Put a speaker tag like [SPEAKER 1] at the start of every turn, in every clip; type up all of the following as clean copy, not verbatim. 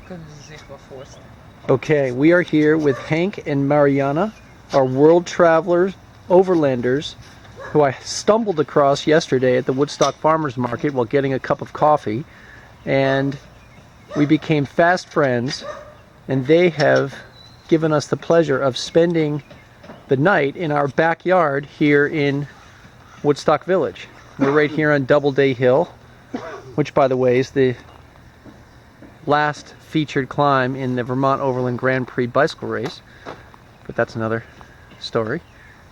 [SPEAKER 1] kunnen ze zich wel voorstellen.
[SPEAKER 2] Okay, we are here with Henk and Marianne, our world travelers, overlanders, who I stumbled across yesterday at the Woodstock Farmers Market while getting a cup of coffee, and we became fast friends, and they have given us the pleasure of spending the night in our backyard here in Woodstock Village. We're right here on Doubleday Hill, which, by the way, is the last featured climb in the Vermont Overland Grand Prix bicycle race, but that's another story.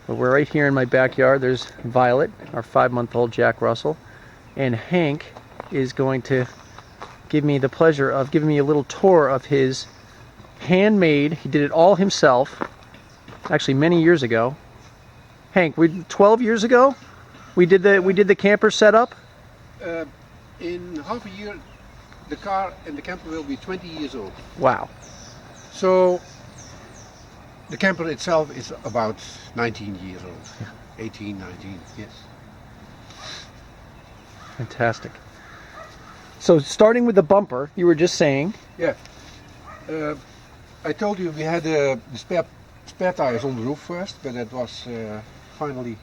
[SPEAKER 2] But we're right here in my backyard. There's Violet, our 5-month-old Jack Russell, and Hank is going to give me the pleasure of giving me a little tour of his handmade, he did it all himself, actually many years ago. Hank, 12 years ago we did the camper setup?
[SPEAKER 3] In half a year the car and the camper will be 20 years old.
[SPEAKER 2] Wow.
[SPEAKER 3] So the camper itself is about 19 years old. Yeah. 18, 19, yes.
[SPEAKER 2] Fantastic. So starting with the bumper, you were just saying.
[SPEAKER 3] Yeah. I told you we had the spare tires on the roof first, but that was finally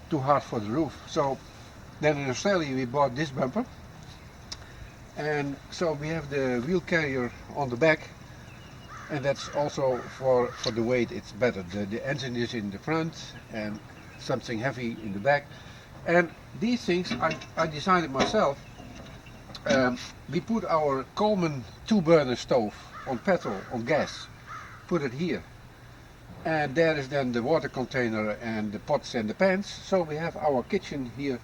[SPEAKER 3] too hard for the roof. So then in Australia we bought this bumper, and so we have the wheel carrier on the back, and that's also for the weight it's better. The engine is in the front and something heavy in the back, and these things I designed it myself. We put our Coleman 2-burner stove on petrol, on gas, put it here, and there is then the water container and the pots and the pans. So we have our kitchen here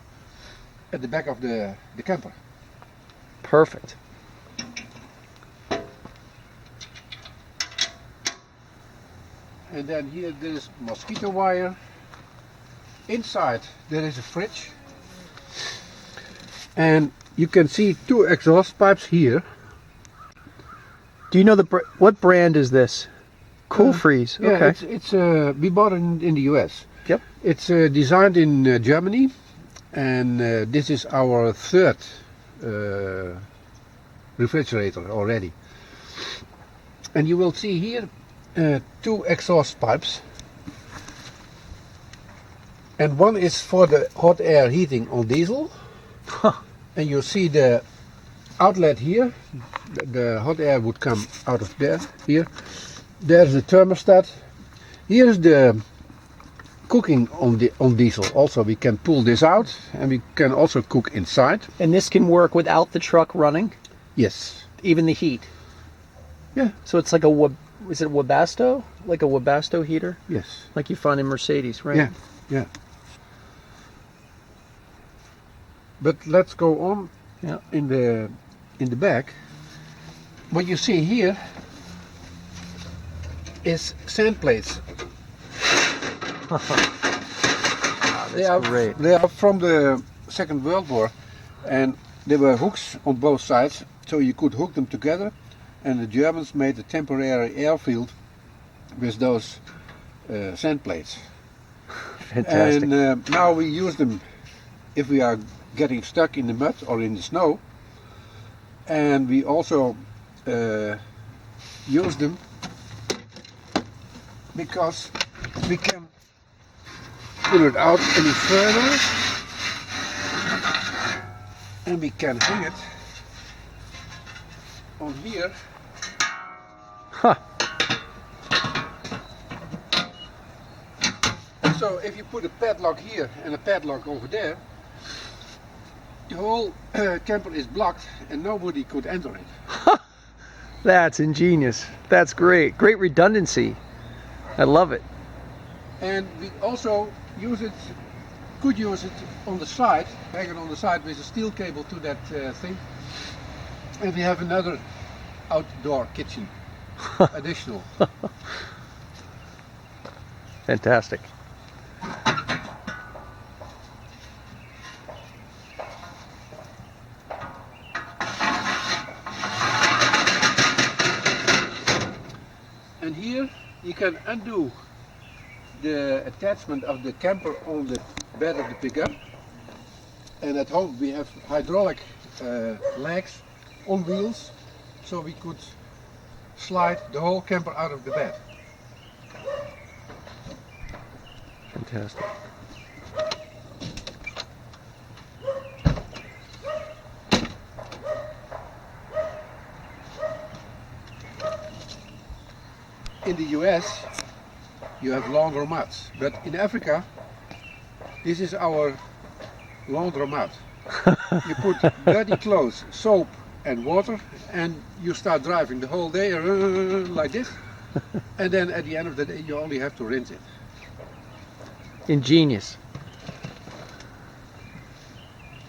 [SPEAKER 3] at the back of the camper.
[SPEAKER 2] Perfect.
[SPEAKER 3] And then here there is mosquito wire. Inside there is a fridge, and you can see 2 exhaust pipes here.
[SPEAKER 2] Do you know what brand is this? Cool Freeze.
[SPEAKER 3] Yeah,
[SPEAKER 2] Okay.
[SPEAKER 3] it's we bought it in the US.
[SPEAKER 2] Yep.
[SPEAKER 3] It's designed in Germany, and this is our 3rd refrigerator already. And you will see here 2 exhaust pipes, and one is for the hot air heating on diesel. And you see the outlet here. The hot air would come out of there. Here, there's the thermostat. Here's the cooking on diesel. Also, we can pull this out, and we can also cook inside.
[SPEAKER 2] And this can work without the truck running?
[SPEAKER 3] Yes.
[SPEAKER 2] Even the heat?
[SPEAKER 3] Yeah.
[SPEAKER 2] So it's like is it Webasto? Like a Webasto heater?
[SPEAKER 3] Yes.
[SPEAKER 2] Like you find in Mercedes, right?
[SPEAKER 3] Yeah. Yeah. But let's go on.
[SPEAKER 2] Yeah.
[SPEAKER 3] In the back. What you see here is sand plates.
[SPEAKER 2] Great.
[SPEAKER 3] They are from the Second World War, and there were hooks on both sides, so you could hook them together, and the Germans made a temporary airfield with those sand plates.
[SPEAKER 2] Fantastic.
[SPEAKER 3] And now we use them if we are getting stuck in the mud or in the snow, and we also use them because we can pull it out any further, and we can hang it on here.
[SPEAKER 2] Huh.
[SPEAKER 3] So if you put a padlock here and a padlock over there, the whole camper is blocked and nobody could enter it.
[SPEAKER 2] That's ingenious. That's great. Great redundancy. I love it.
[SPEAKER 3] And we also could use it on the side, hang it on the side with a steel cable to that thing. And we have another outdoor kitchen, additional.
[SPEAKER 2] Fantastic.
[SPEAKER 3] And here you can undo the attachment of the camper on the bed of the pickup. And at home we have hydraulic legs on wheels, so we could slide the whole camper out of the bed.
[SPEAKER 2] Fantastic.
[SPEAKER 3] In the US, you have laundromats, but in Africa, this is our laundromat. You put dirty clothes, soap and water, and you start driving the whole day like this, and then at the end of the day you only have to rinse it.
[SPEAKER 2] Ingenious.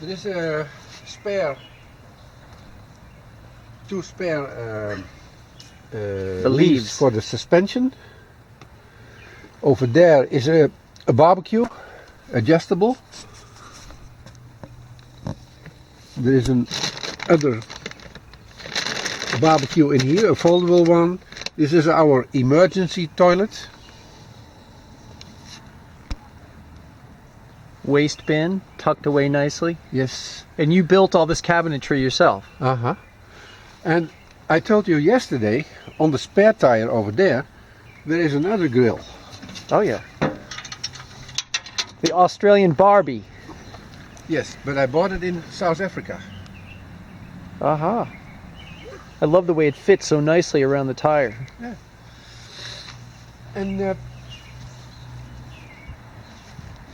[SPEAKER 3] There is a spare, two spare
[SPEAKER 2] leaves
[SPEAKER 3] for the suspension. Over there is a barbecue, adjustable. There is another barbecue in here, a foldable one. This is our emergency toilet.
[SPEAKER 2] Waste bin tucked away nicely.
[SPEAKER 3] Yes.
[SPEAKER 2] And you built all this cabinetry yourself.
[SPEAKER 3] Uh-huh. And I told you yesterday, on the spare tire over there is another grill.
[SPEAKER 2] Oh yeah. The Australian Barbie.
[SPEAKER 3] Yes, but I bought it in South Africa.
[SPEAKER 2] Aha. I love the way it fits so nicely around the tire.
[SPEAKER 3] Yeah. And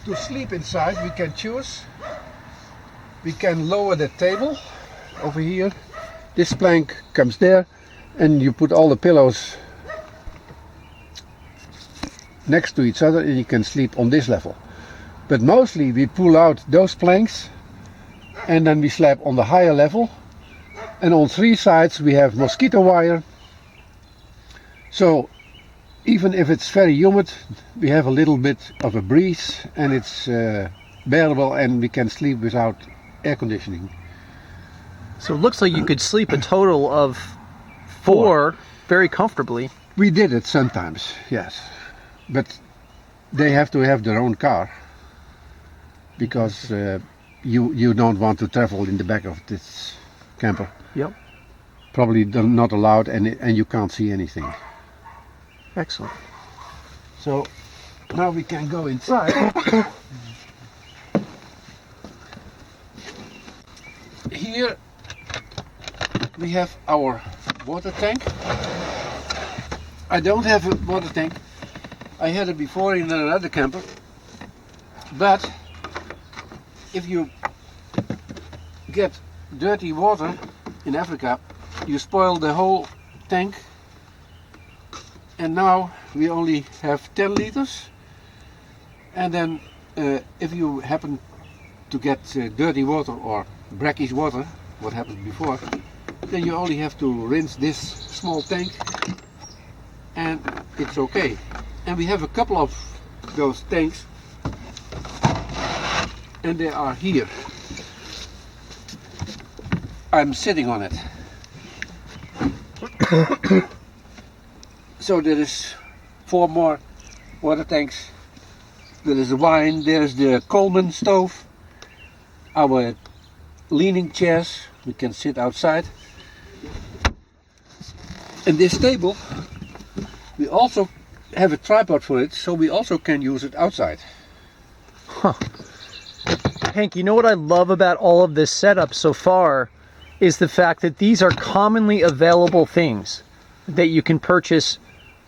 [SPEAKER 3] to sleep inside we can choose. We can lower the table over here. This plank comes there and you put all the pillows next to each other and you can sleep on this level. But mostly we pull out those planks and then we sleep on the higher level, and on three sides we have mosquito wire, so even if it's very humid we have a little bit of a breeze and it's bearable, and we can sleep without air conditioning.
[SPEAKER 2] So it looks like you could sleep a total of four very comfortably.
[SPEAKER 3] We did it sometimes, yes, but they have to have their own car, because you don't want to travel in the back of this camper.
[SPEAKER 2] Yep.
[SPEAKER 3] Probably not allowed, and you can't see anything.
[SPEAKER 2] Excellent.
[SPEAKER 3] So now we can go inside. Here we have our water tank. I don't have a water tank. I had it before in another camper, but if you get dirty water in Africa, you spoil the whole tank, and now we only have 10 liters, and then if you happen to get dirty water or brackish water, what happened before, then you only have to rinse this small tank and it's okay. And we have a couple of those tanks, and they are here. I'm sitting on it. So there is 4 more water tanks. There is the wine, there's the Coleman stove, our leaning chairs, we can sit outside. And this table, we also have a tripod for it, so we also can use it outside.
[SPEAKER 2] Huh. Henk, you know what I love about all of this setup so far is the fact that these are commonly available things that you can purchase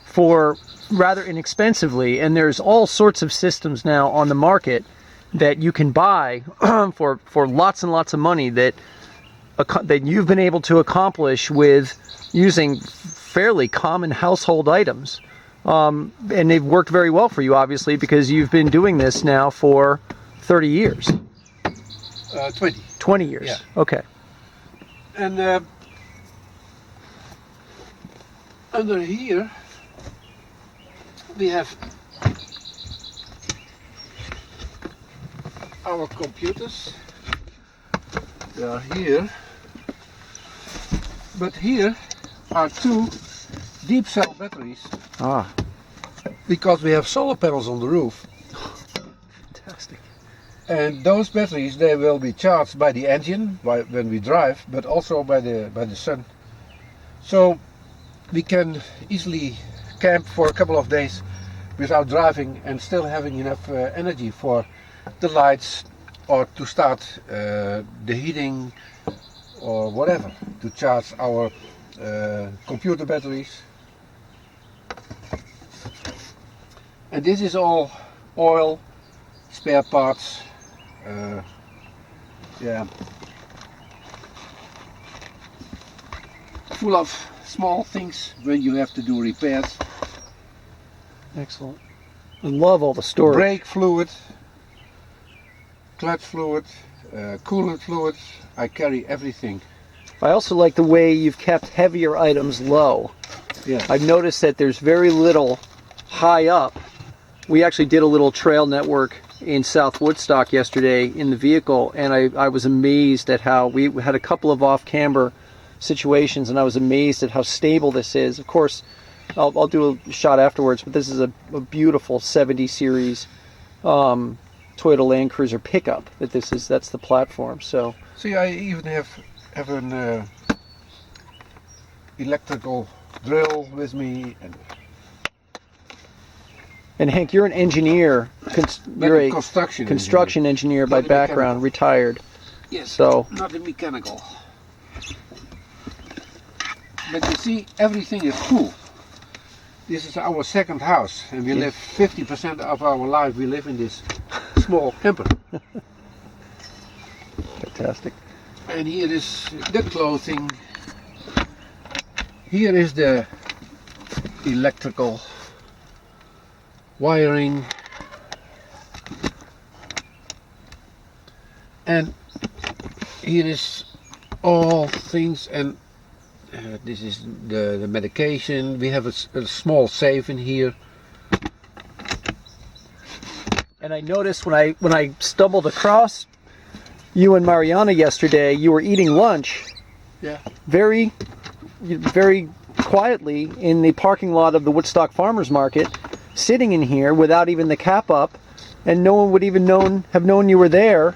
[SPEAKER 2] for rather inexpensively, and there's all sorts of systems now on the market that you can buy for lots and lots of money that you've been able to accomplish with using fairly common household items. And they've worked very well for you, obviously, because you've been doing this now for 30 years.
[SPEAKER 3] 20.
[SPEAKER 2] 20 years.
[SPEAKER 3] Yeah.
[SPEAKER 2] Okay.
[SPEAKER 3] And under here we have our computers. They are here. But here are 2 deep cell batteries.
[SPEAKER 2] Ah.
[SPEAKER 3] Because we have solar panels on the roof.
[SPEAKER 2] Fantastic.
[SPEAKER 3] And those batteries, they will be charged by the engine when we drive, but also by the sun. So we can easily camp for a couple of days without driving and still having enough energy for the lights or to start the heating or whatever, to charge our computer batteries. And this is all oil, spare parts, yeah, full of small things when you have to do repairs.
[SPEAKER 2] Excellent. I love all the storage.
[SPEAKER 3] Brake fluid, clutch fluid, coolant fluid. I carry everything.
[SPEAKER 2] I also like the way you've kept heavier items low.
[SPEAKER 3] Yeah.
[SPEAKER 2] I've noticed that there's very little high up. We actually did a little trail network in South Woodstock yesterday in the vehicle, and I was amazed at how we had a couple of off-camber situations, and I was amazed at how stable this is. Of course, I'll do a shot afterwards, but this is a beautiful 70 series Toyota Land Cruiser pickup. That's the platform. So
[SPEAKER 3] see, I even have an electrical drill with me,
[SPEAKER 2] and Henk, you're an engineer. You're a
[SPEAKER 3] construction
[SPEAKER 2] engineer by
[SPEAKER 3] Not a
[SPEAKER 2] background,
[SPEAKER 3] mechanical.
[SPEAKER 2] retired.
[SPEAKER 3] Yes.
[SPEAKER 2] So
[SPEAKER 3] Not a mechanical. But you see, everything is full. This is our second house, and we live 50% of our life. We live in this small camper.
[SPEAKER 2] fantastic.
[SPEAKER 3] And here is the clothing. Here is the electrical wiring. And here is all things, and this is the medication. We have a small safe in here.
[SPEAKER 2] And I noticed when I stumbled across you and Marianne yesterday, you were eating lunch.
[SPEAKER 3] Yeah.
[SPEAKER 2] Very quietly in the parking lot of the Woodstock Farmers Market, sitting in here without even the cap up, and no one would even have known you were there,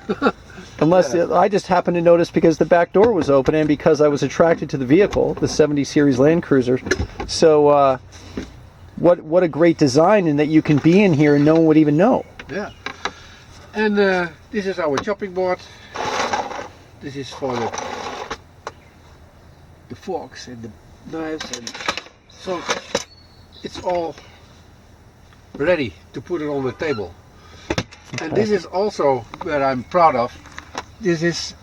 [SPEAKER 2] unless I just happened to notice because the back door was open and because I was attracted to the vehicle, the 70 series Land Cruiser. So what a great design, in that you can be in here and no one would even know.
[SPEAKER 3] Yeah. And this is our chopping board. This is for the forks and the knives, and so it's all ready to put it on the table. And this is also where I'm proud of. This is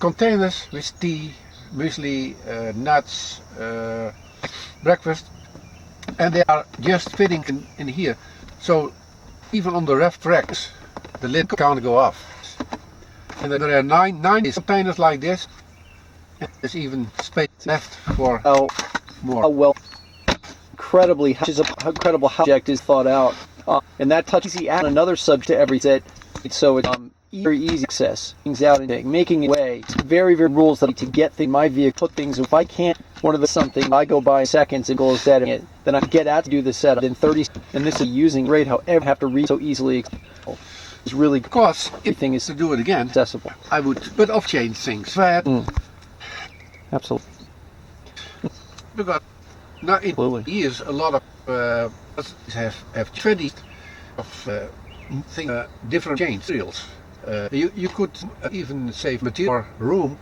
[SPEAKER 3] containers with tea, muesli, nuts, breakfast, and they are just fitting in here. So even on the ref racks, the lid can't go off. And there are nine containers like this. And there's even space left for more.
[SPEAKER 2] How well, incredibly, incredible how the project is thought out, and that touches on another subject to every set. So it's very easy access, things out and making it way. It's very rules that to get my vehicle, put things. If I can't, one of the something I go by seconds and goes setting it, then I get out to do the setup in 30. And this is using rate. However, I have to read so easily. It's really,
[SPEAKER 3] Of course, if
[SPEAKER 2] everything is
[SPEAKER 3] to do it again,
[SPEAKER 2] accessible.
[SPEAKER 3] I would, but off change things.
[SPEAKER 2] Absolutely.
[SPEAKER 3] Because now in
[SPEAKER 2] Absolutely.
[SPEAKER 3] years a lot of have 20 of different chain materials. You could even save material or room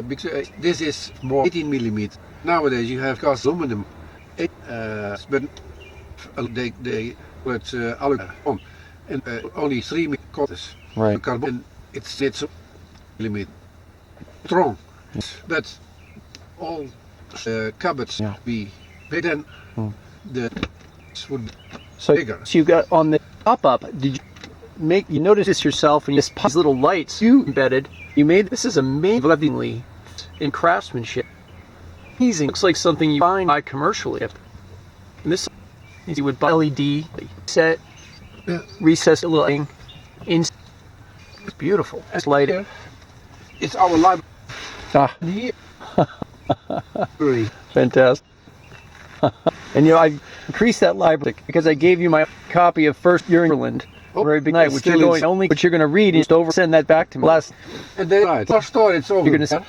[SPEAKER 3] because this is more 18 millimeter. Nowadays you have cast aluminum, but they put aluminum and only 3 millimeters.
[SPEAKER 2] Right.
[SPEAKER 3] Carbon, it's millimeter strong, but all cupboards be big, then the would be bigger.
[SPEAKER 2] So you got on the up. Did you notice this yourself? And these little lights you embedded. You made this is amazingly in craftsmanship. Amazing. Looks like something you find buy commercially. And this you would buy LED set, recessed a little thing. It's beautiful. It's lighting.
[SPEAKER 3] It's our library.
[SPEAKER 2] Here.
[SPEAKER 3] Library.
[SPEAKER 2] Fantastic. And I increased that library because I gave you my copy of First Year in England. Very big night, which you're going only, but you're going to read and just over send that back to me.
[SPEAKER 3] And then our store it's over.
[SPEAKER 2] You're going to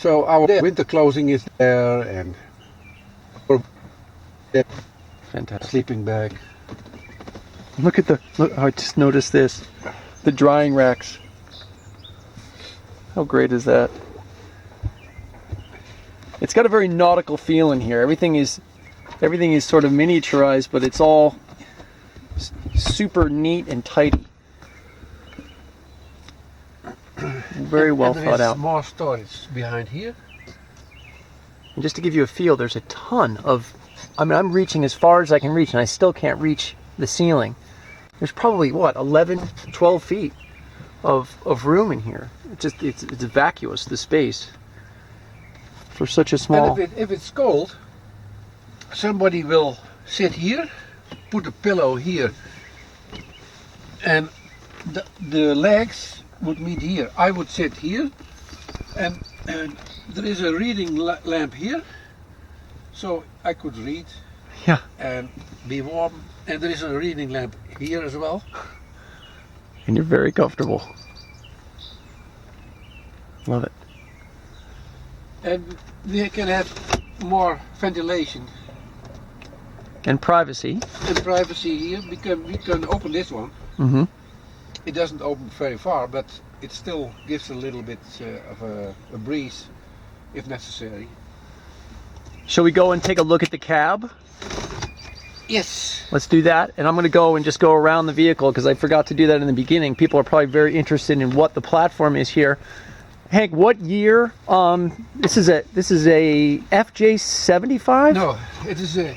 [SPEAKER 3] So our winter clothing is there, and our
[SPEAKER 2] Fantastic.
[SPEAKER 3] sleeping bag.
[SPEAKER 2] Look at look, I just noticed this. The drying racks. How great is that? It's got a very nautical feel in here. Everything is sort of miniaturized, but it's all super neat and tidy. Very well thought out.
[SPEAKER 3] More storage behind here.
[SPEAKER 2] And just to give you a feel, there's a ton of, I mean, I'm reaching as far as I can reach, and I still can't reach the ceiling. There's probably, what, 11, 12 feet of room in here. It's vacuous, the space, for such a small...
[SPEAKER 3] And if it's cold, somebody will sit here, put a pillow here, and the legs would meet here. I would sit here, and there is a reading lamp here, so I could read and be warm. And there is a reading lamp here as well.
[SPEAKER 2] And you're very comfortable. Love it.
[SPEAKER 3] And we can have more ventilation
[SPEAKER 2] and privacy.
[SPEAKER 3] And privacy here. We can open this one.
[SPEAKER 2] Mm-hmm.
[SPEAKER 3] It doesn't open very far, but it still gives a little bit of a breeze if necessary.
[SPEAKER 2] Shall we go and take a look at the cab?
[SPEAKER 3] Yes.
[SPEAKER 2] Let's do that. And I'm going to go and just go around the vehicle because I forgot to do that in the beginning. People are probably very interested in what the platform is here. Hank, what year? This is a FJ75?
[SPEAKER 3] No, it is a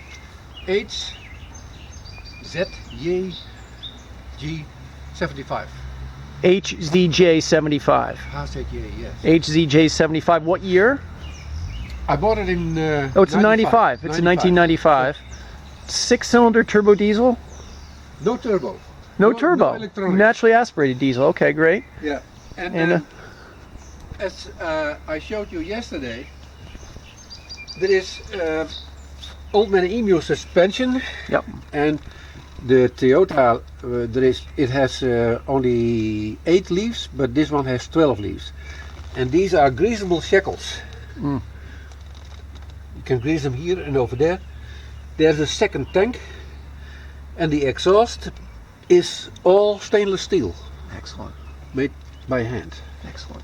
[SPEAKER 3] HZJ75.
[SPEAKER 2] HZJ75.
[SPEAKER 3] HZJ, yes.
[SPEAKER 2] HZJ75. What year?
[SPEAKER 3] I bought it in.
[SPEAKER 2] Oh, it's a 95. It's a 1995. 6-cylinder turbo diesel?
[SPEAKER 3] No turbo.
[SPEAKER 2] No turbo.
[SPEAKER 3] No electronics.
[SPEAKER 2] Naturally aspirated diesel. Okay, great.
[SPEAKER 3] Yeah. And as I showed you yesterday, there is Old Man Emu suspension.
[SPEAKER 2] Yep.
[SPEAKER 3] And the Toyota, it has only 8 leaves, but this one has 12 leaves. And these are greasable shackles.
[SPEAKER 2] Mm.
[SPEAKER 3] You can grease them here and over there. There's a second tank, and the exhaust is all stainless steel.
[SPEAKER 2] Excellent.
[SPEAKER 3] Made by hand.
[SPEAKER 2] Excellent.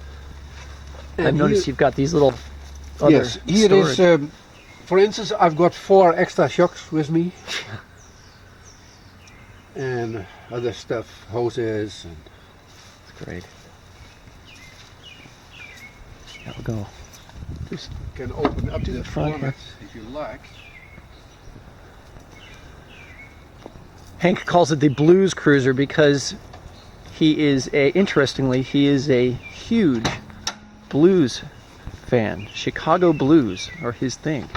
[SPEAKER 3] And
[SPEAKER 2] I've noticed you've got these little other
[SPEAKER 3] yes, here
[SPEAKER 2] storage.
[SPEAKER 3] is, for instance, I've got 4 extra shocks with me. And other stuff, hoses. And
[SPEAKER 2] That's great. Yeah, we'll go. Just
[SPEAKER 3] can open up
[SPEAKER 2] to
[SPEAKER 3] the
[SPEAKER 2] the front
[SPEAKER 3] format if you like.
[SPEAKER 2] Hank calls it the Blues Cruiser because interestingly, he is a huge blues fan. Chicago blues are his thing.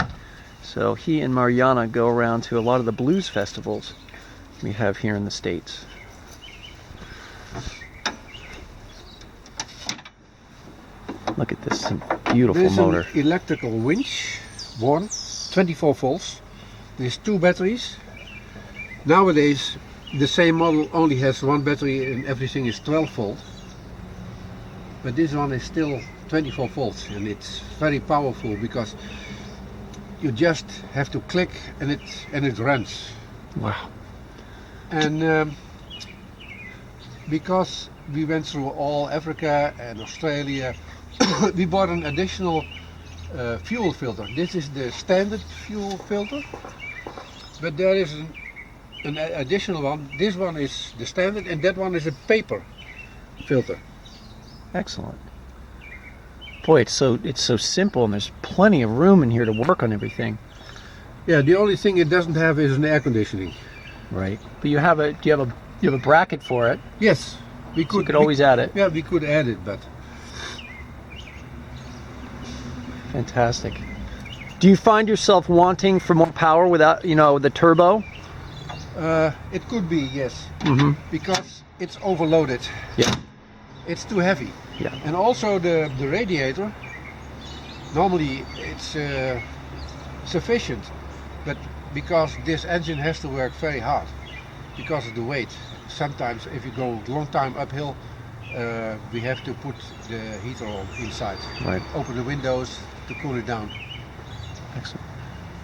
[SPEAKER 2] So he and Mariana go around to a lot of the blues festivals we have here in the States. Look at this beautiful
[SPEAKER 3] There's
[SPEAKER 2] motor.
[SPEAKER 3] an electrical winch, 24 volts. There's 2 batteries. Nowadays, the same model only has 1 battery and everything is 12 volt. But this one is still 24 volts, and it's very powerful because you just have to click and it runs.
[SPEAKER 2] Wow.
[SPEAKER 3] And because we went through all Africa and Australia, we bought an additional fuel filter. This is the standard fuel filter, but there is an additional one. This one is the standard, and that one is a paper filter.
[SPEAKER 2] Excellent. Boy, it's so simple, and there's plenty of room in here to work on everything.
[SPEAKER 3] Yeah, the only thing it doesn't have is an air conditioning.
[SPEAKER 2] Right. But you have a bracket for it.
[SPEAKER 3] Yes, we
[SPEAKER 2] So you could always add it.
[SPEAKER 3] Yeah, we could add it, but
[SPEAKER 2] Fantastic. Do you find yourself wanting for more power without, the turbo?
[SPEAKER 3] it could be, yes,
[SPEAKER 2] because
[SPEAKER 3] it's overloaded.
[SPEAKER 2] Yeah.
[SPEAKER 3] It's too heavy.
[SPEAKER 2] Yeah.
[SPEAKER 3] And also the radiator, normally it's sufficient, but because this engine has to work very hard because of the weight. Sometimes if you go a long time uphill, we have to put the heater on inside.
[SPEAKER 2] Right.
[SPEAKER 3] Open the windows to cool it down.
[SPEAKER 2] Excellent.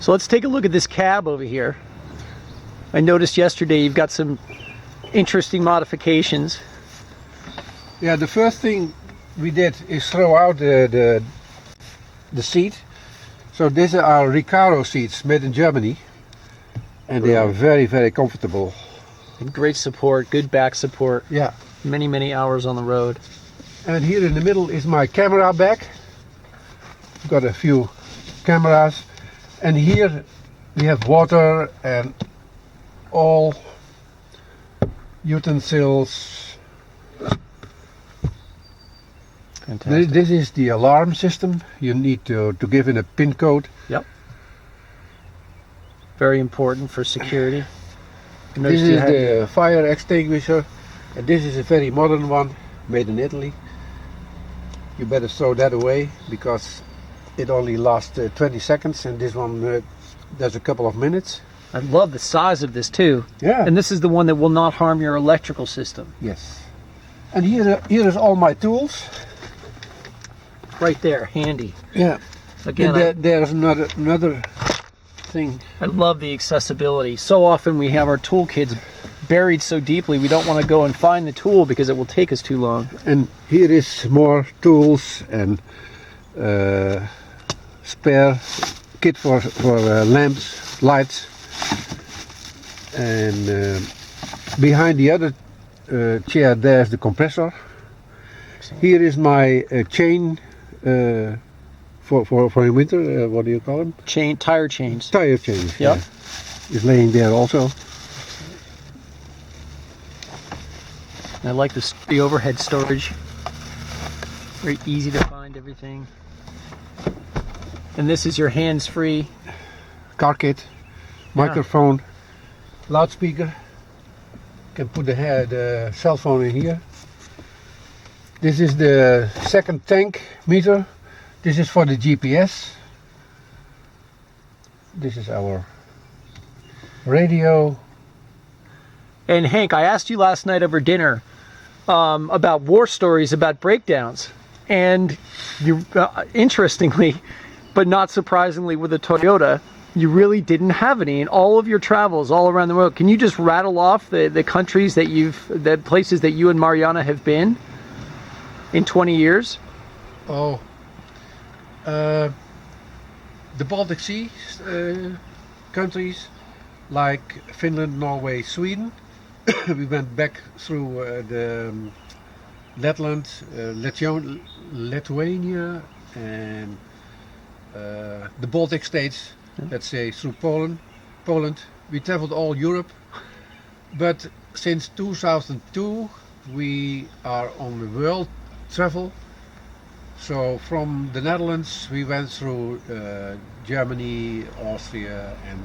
[SPEAKER 2] So let's take a look at this cab over here. I noticed yesterday you've got some interesting modifications.
[SPEAKER 3] Yeah, the first thing we did is throw out the seat. So these are Recaro seats made in Germany, and they are very, very comfortable.
[SPEAKER 2] And great support, good back support.
[SPEAKER 3] Yeah.
[SPEAKER 2] Many, many hours on the road.
[SPEAKER 3] And here in the middle is my camera bag. Got a few cameras, and here we have water and all utensils.
[SPEAKER 2] Fantastic.
[SPEAKER 3] This is the alarm system. You need to give in a PIN code.
[SPEAKER 2] Yep. Very important for security.
[SPEAKER 3] This is the fire extinguisher, and this is a very modern one, made in Italy. You better throw that away because it only lasts 20 seconds, and this one does a couple of minutes.
[SPEAKER 2] I love the size of this too.
[SPEAKER 3] Yeah.
[SPEAKER 2] And this is the one that will not harm your electrical system.
[SPEAKER 3] Yes. And here is all my tools.
[SPEAKER 2] Right there, handy.
[SPEAKER 3] Yeah.
[SPEAKER 2] Again,
[SPEAKER 3] And there's another thing.
[SPEAKER 2] I love the accessibility. So often we have our toolkits buried so deeply we don't want to go and find the tool because it will take us too long.
[SPEAKER 3] And here is more tools and spare kit for lamps, lights. And behind the other chair there's the compressor. Here is my chain for in winter. What do you call them?
[SPEAKER 2] Tire chains.
[SPEAKER 3] Tire chains.
[SPEAKER 2] Yep.
[SPEAKER 3] Yeah. Is laying there also.
[SPEAKER 2] I like the overhead storage. Very easy to find everything. And this is your hands-free
[SPEAKER 3] Car kit, microphone, loudspeaker. Can put the cell phone in here. This is the second tank meter. This is for the GPS. This is our radio.
[SPEAKER 2] And Henk, I asked you last night over dinner about war stories, about breakdowns. And you, interestingly, but not surprisingly with a Toyota, you really didn't have any in all of your travels all around the world. Can you just rattle off the countries that the places that you and Marianne have been in 20 years?
[SPEAKER 3] Oh, the Baltic Sea countries like Finland, Norway, Sweden. We went back through the Letland, Lithuania, and the Baltic states. Let's say through Poland. We traveled all Europe, but since 2002 we are on the world travel. So from the Netherlands we went through Germany, Austria, and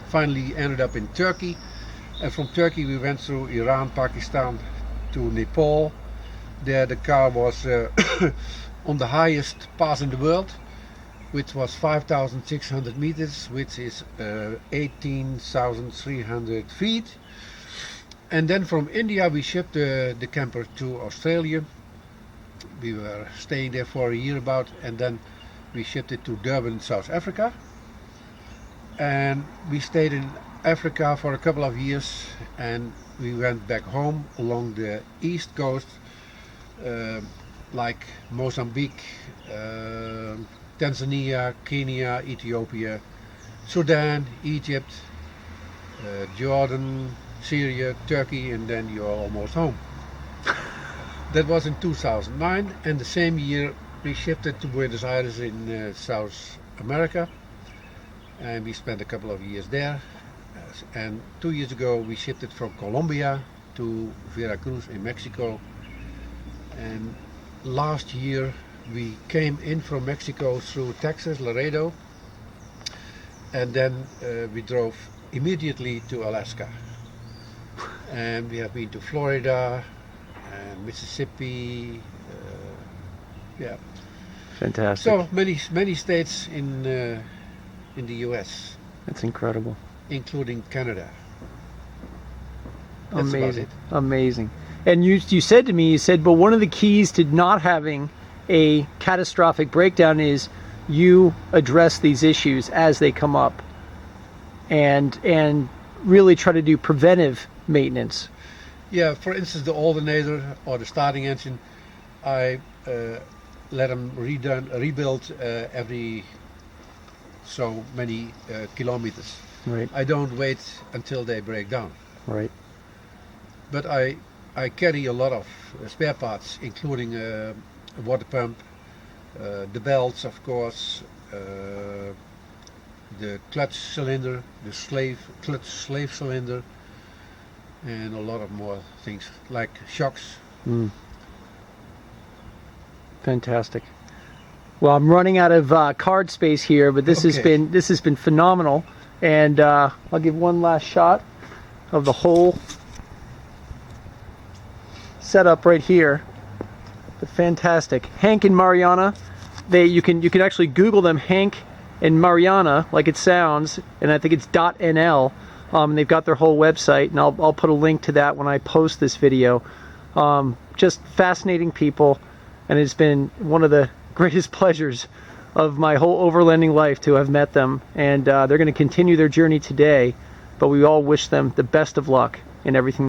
[SPEAKER 3] finally ended up in Turkey. And from Turkey we went through Iran, Pakistan to Nepal. There the car was on the highest pass in the world, which was 5,600 meters, which is 18,300 feet. And then from India we shipped the camper to Australia. We were staying there for a year about, and then we shipped it to Durban, South Africa. And we stayed in Africa for a couple of years, and we went back home along the east coast, like Mozambique, Tanzania, Kenya, Ethiopia, Sudan, Egypt, Jordan, Syria, Turkey, and then you're almost home. That was in 2009, and the same year we shifted to Buenos Aires in South America, and we spent a couple of years there. And 2 years ago we shifted from Colombia to Veracruz in Mexico, and last year we came in from Mexico through Texas, Laredo, and then we drove immediately to Alaska. And we have been to Florida and Mississippi. Yeah.
[SPEAKER 2] Fantastic.
[SPEAKER 3] So many states in the U.S.
[SPEAKER 2] That's incredible.
[SPEAKER 3] Including Canada. That's
[SPEAKER 2] Amazing. Amazing. And you said to me, you said, but one of the keys to not having a catastrophic breakdown is you address these issues as they come up, and really try to do preventive maintenance.
[SPEAKER 3] Yeah, for instance, the alternator or the starting engine, I let them rebuild every so many kilometers.
[SPEAKER 2] Right.
[SPEAKER 3] I don't wait until they break down.
[SPEAKER 2] Right.
[SPEAKER 3] But I carry a lot of spare parts, including a water pump, the belts, of course, the clutch cylinder, the clutch slave cylinder, and a lot of more things like shocks.
[SPEAKER 2] Fantastic. Well, I'm running out of card space here, but this has been phenomenal. And I'll give one last shot of the whole setup right here. But fantastic. Henk and Marianne. You can actually Google them, Henk and Marianne, like it sounds, and I think it's .nl. And they've got their whole website, and I'll put a link to that when I post this video. Just fascinating people, and it's been one of the greatest pleasures of my whole overlanding life to have met them. And they're going to continue their journey today, but we all wish them the best of luck in everything.